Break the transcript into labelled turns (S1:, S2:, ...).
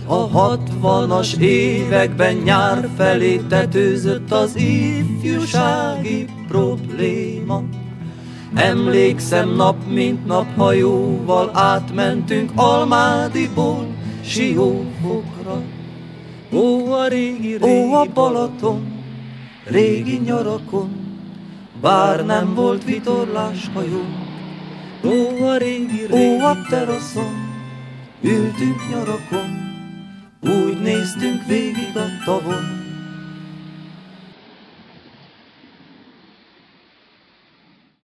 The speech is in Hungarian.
S1: A 60-as években nyár felé tetőzött az ifjúsági probléma. Emlékszem, nap mint nap hajóval átmentünk Almádiból Siófokra. Ó, a régi, ó, a Balaton, régi nyarakon, bár nem volt vitorlás hajónk. Ó, a régi, ó, a teraszon, ültünk nyarakon, úgy néztünk végig a tavon.